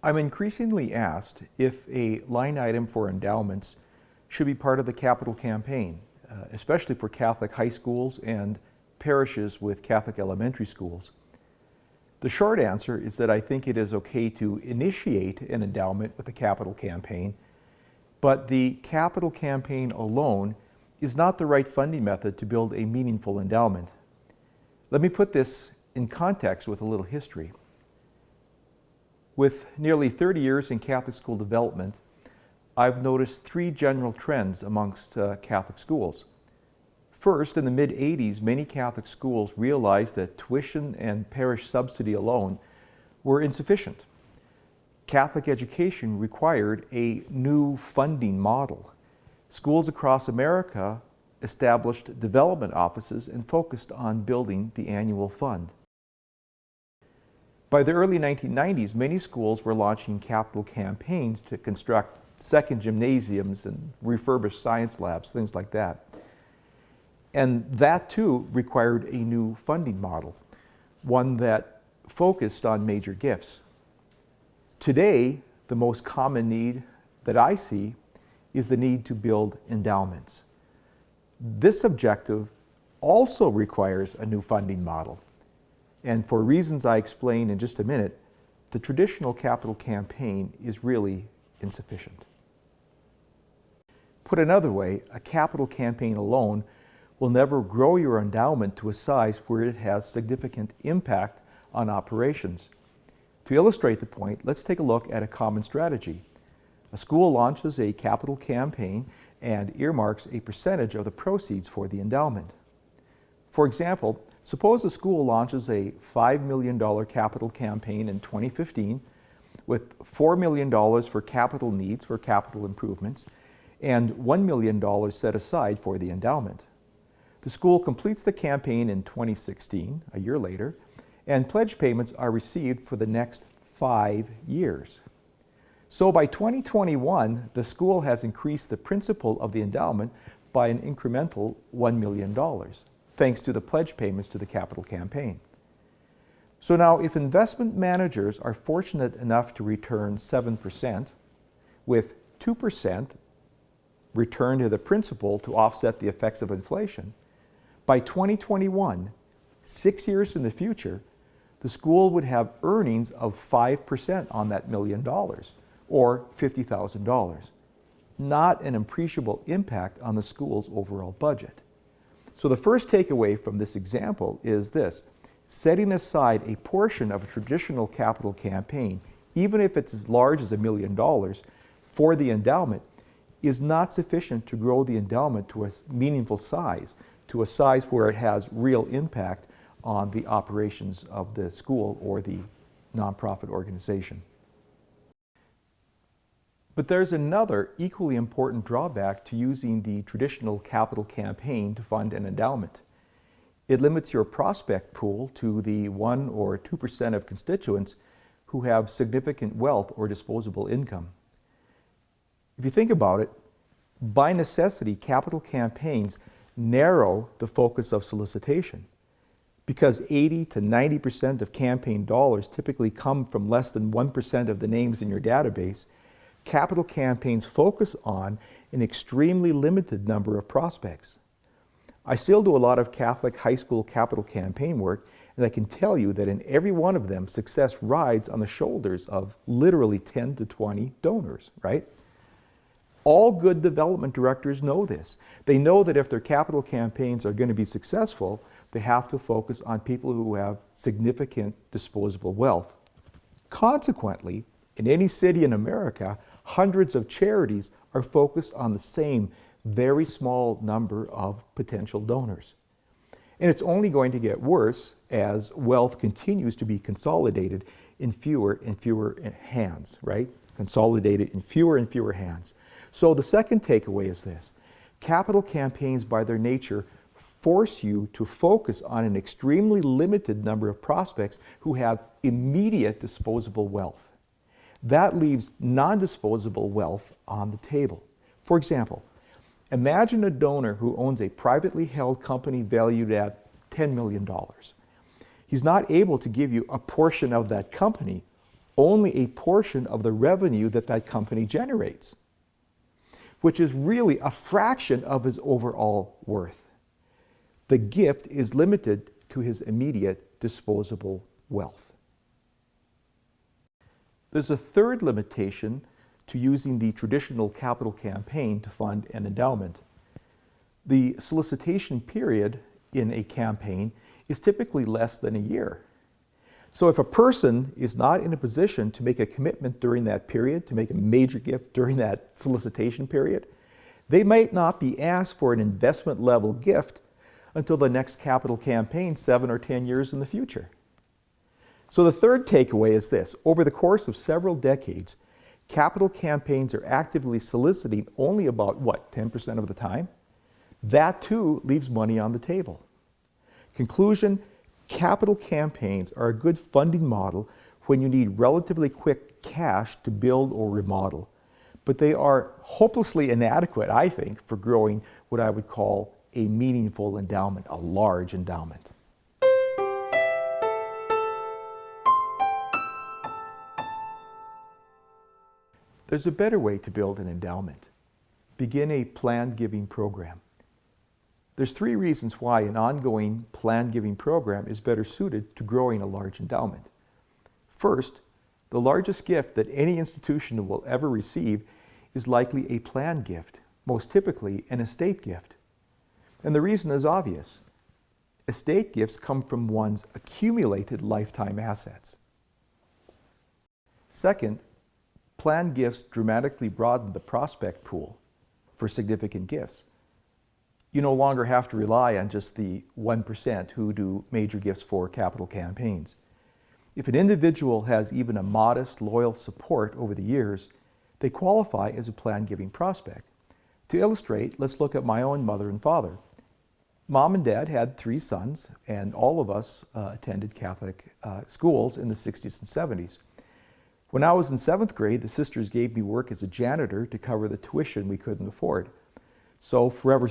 I'm increasingly asked if a line item for endowments should be part of the capital campaign, especially for Catholic high schools and parishes with Catholic elementary schools. The short answer is that I think it is okay to initiate an endowment with a capital campaign, but the capital campaign alone is not the right funding method to build a meaningful endowment. Let me put this in context with a little history. With nearly 30 years in Catholic school development, I've noticed three general trends amongst Catholic schools. First, in the mid-'80s, many Catholic schools realized that tuition and parish subsidy alone were insufficient. Catholic education required a new funding model. Schools across America established development offices and focused on building the annual fund. By the early 1990s, many schools were launching capital campaigns to construct second gymnasiums and refurbish science labs, things like that. And that too required a new funding model, one that focused on major gifts. Today, the most common need that I see is the need to build endowments. This objective also requires a new funding model. And for reasons I explain in just a minute, the traditional capital campaign is really insufficient. Put another way, a capital campaign alone will never grow your endowment to a size where it has significant impact on operations. To illustrate the point, let's take a look at a common strategy. A school launches a capital campaign and earmarks a percentage of the proceeds for the endowment. For example, suppose a school launches a $5 million capital campaign in 2015 with $4 million for capital needs for capital improvements and $1 million set aside for the endowment. The school completes the campaign in 2016, a year later, and pledge payments are received for the next 5 years. So by 2021, the school has increased the principal of the endowment by an incremental $1 million, thanks to the pledge payments to the capital campaign. So now, if investment managers are fortunate enough to return 7%, with 2% return to the principal to offset the effects of inflation, by 2021, 6 years in the future, the school would have earnings of 5% on that $1 million, or $50,000. Not an appreciable impact on the school's overall budget. So the first takeaway from this example is this: setting aside a portion of a traditional capital campaign, even if it's as large as $1 million, for the endowment is not sufficient to grow the endowment to a meaningful size, to a size where it has real impact on the operations of the school or the nonprofit organization. But there's another equally important drawback to using the traditional capital campaign to fund an endowment. It limits your prospect pool to the 1 or 2% of constituents who have significant wealth or disposable income. If you think about it, by necessity, capital campaigns narrow the focus of solicitation. Because 80 to 90% of campaign dollars typically come from less than 1% of the names in your database, capital campaigns focus on an extremely limited number of prospects. I still do a lot of Catholic high school capital campaign work, and I can tell you that in every one of them, success rides on the shoulders of literally 10 to 20 donors, right? All good development directors know this. They know that if their capital campaigns are going to be successful, they have to focus on people who have significant disposable wealth. Consequently, in any city in America, hundreds of charities are focused on the same very small number of potential donors. And it's only going to get worse as wealth continues to be consolidated in fewer and fewer hands, right? Consolidated in fewer and fewer hands. So the second takeaway is this: capital campaigns by their nature force you to focus on an extremely limited number of prospects who have immediate disposable wealth. That leaves non-disposable wealth on the table. For example, imagine a donor who owns a privately held company valued at $10 million. He's not able to give you a portion of that company only a portion of the revenue that that company generates, which is really a fraction of his overall worth. The gift is limited to his immediate disposable wealth. There's a third limitation to using the traditional capital campaign to fund an endowment. The solicitation period in a campaign is typically less than a year. So if a person is not in a position to make a commitment during that period, to make a major gift during that solicitation period, they might not be asked for an investment level gift until the next capital campaign 7 or 10 years in the future. So the third takeaway is this: over the course of several decades, capital campaigns are actively soliciting only about, 10% of the time? That too leaves money on the table. Conclusion: capital campaigns are a good funding model when you need relatively quick cash to build or remodel. But they are hopelessly inadequate, I think, for growing what I would call a meaningful endowment, a large endowment. There's a better way to build an endowment. Begin a planned giving program. There's 3 reasons why an ongoing planned giving program is better suited to growing a large endowment. First, the largest gift that any institution will ever receive is likely a planned gift, most typically an estate gift. And the reason is obvious. Estate gifts come from one's accumulated lifetime assets. Second, planned gifts dramatically broaden the prospect pool for significant gifts. You no longer have to rely on just the 1% who do major gifts for capital campaigns. If an individual has even a modest, loyal support over the years, they qualify as a planned giving prospect. To illustrate, let's look at my own mother and father. Mom and Dad had 3 sons, and all of us attended Catholic schools in the 60s and 70s. When I was in 7th grade, the sisters gave me work as a janitor to cover the tuition we couldn't afford. So forever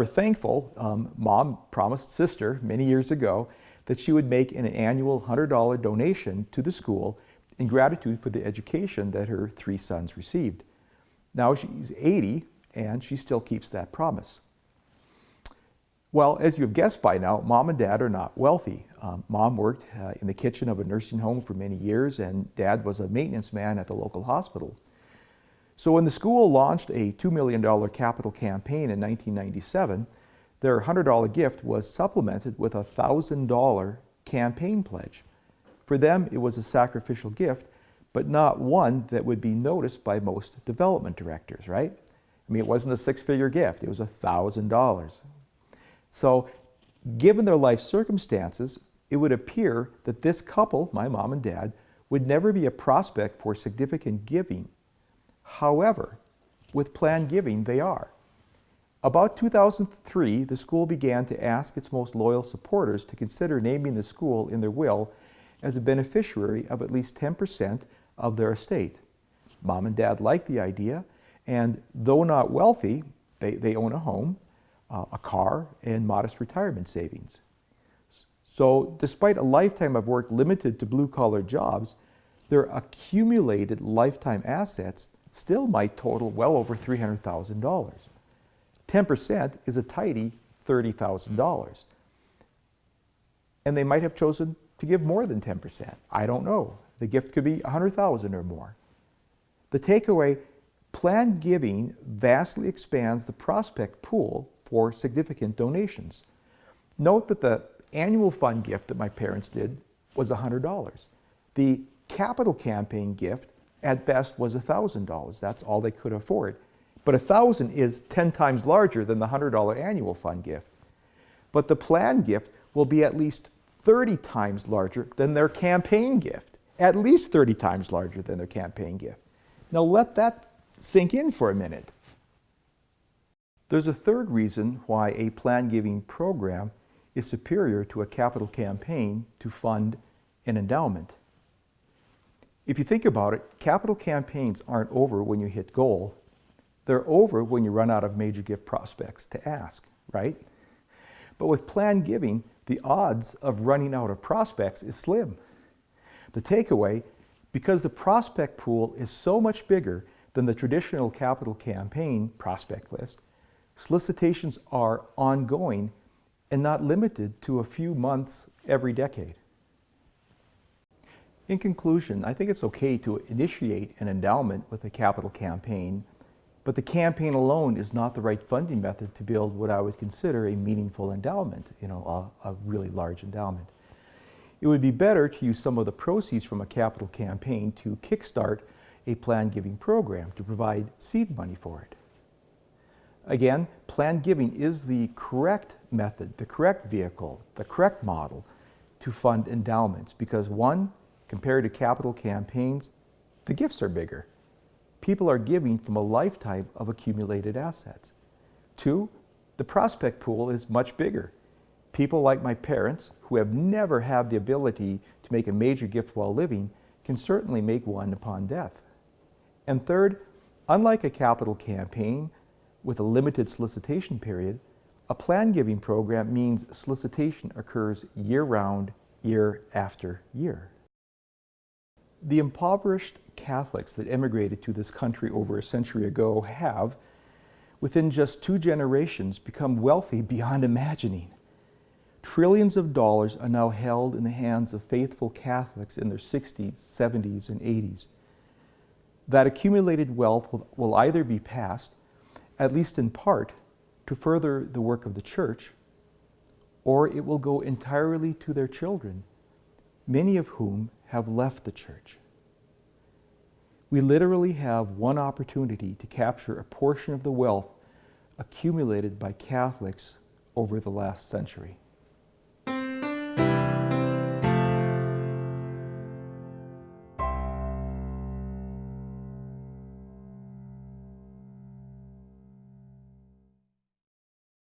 thankful, Mom promised Sister many years ago that she would make an annual $100 donation to the school in gratitude for the education that her 3 sons received. Now she's 80 and she still keeps that promise. Well, as you have guessed by now, Mom and Dad are not wealthy. Mom worked in the kitchen of a nursing home for many years, and Dad was a maintenance man at the local hospital. So when the school launched a $2 million capital campaign in 1997, their $100 gift was supplemented with a $1,000 campaign pledge. For them, it was a sacrificial gift, but not one that would be noticed by most development directors, right? I mean, it wasn't a 6-figure gift, it was $1,000. So, given their life circumstances, it would appear that this couple, my mom and dad, would never be a prospect for significant giving. However, with planned giving, they are. About 2003, the school began to ask its most loyal supporters to consider naming the school in their will as a beneficiary of at least 10% of their estate. Mom and Dad liked the idea, and though not wealthy, they own a home, a car, and modest retirement savings. So despite a lifetime of work limited to blue-collar jobs, their accumulated lifetime assets still might total well over $300,000. 10% is a tidy $30,000. And they might have chosen to give more than 10%. I don't know. The gift could be $100,000 or more. The takeaway: planned giving vastly expands the prospect pool for significant donations. Note that the annual fund gift that my parents did was $100. The capital campaign gift at best was $1,000. That's all they could afford. But $1,000 is 10 times larger than the $100 annual fund gift. But the planned gift will be at least 30 times larger than their campaign gift. At least 30 times larger than their campaign gift. Now let that sink in for a minute. There's a third reason why a planned giving program is superior to a capital campaign to fund an endowment. If you think about it, capital campaigns aren't over when you hit goal. They're over when you run out of major gift prospects to ask, right? But with planned giving, the odds of running out of prospects is slim. The takeaway: Because the prospect pool is so much bigger than the traditional capital campaign prospect list, solicitations are ongoing and not limited to a few months every decade. In conclusion, I think it's okay to initiate an endowment with a capital campaign, but the campaign alone is not the right funding method to build what I would consider a meaningful endowment, a really large endowment. It would be better to use some of the proceeds from a capital campaign to kickstart a planned giving program to provide seed money for it. Again, planned giving is the correct method, the correct vehicle, the correct model to fund endowments because one, compared to capital campaigns, the gifts are bigger. People are giving from a lifetime of accumulated assets. Two, the prospect pool is much bigger. People like my parents, who have never had the ability to make a major gift while living, can certainly make one upon death. And third, unlike a capital campaign with a limited solicitation period, a planned giving program means solicitation occurs year-round, year after year. The impoverished Catholics that immigrated to this country over a century ago have, within just 2 generations, become wealthy beyond imagining. Trillions of dollars are now held in the hands of faithful Catholics in their 60s, 70s, and 80s. That accumulated wealth will either be passed, at least in part, to further the work of the Church, or it will go entirely to their children, many of whom have left the Church. We literally have one opportunity to capture a portion of the wealth accumulated by Catholics over the last century.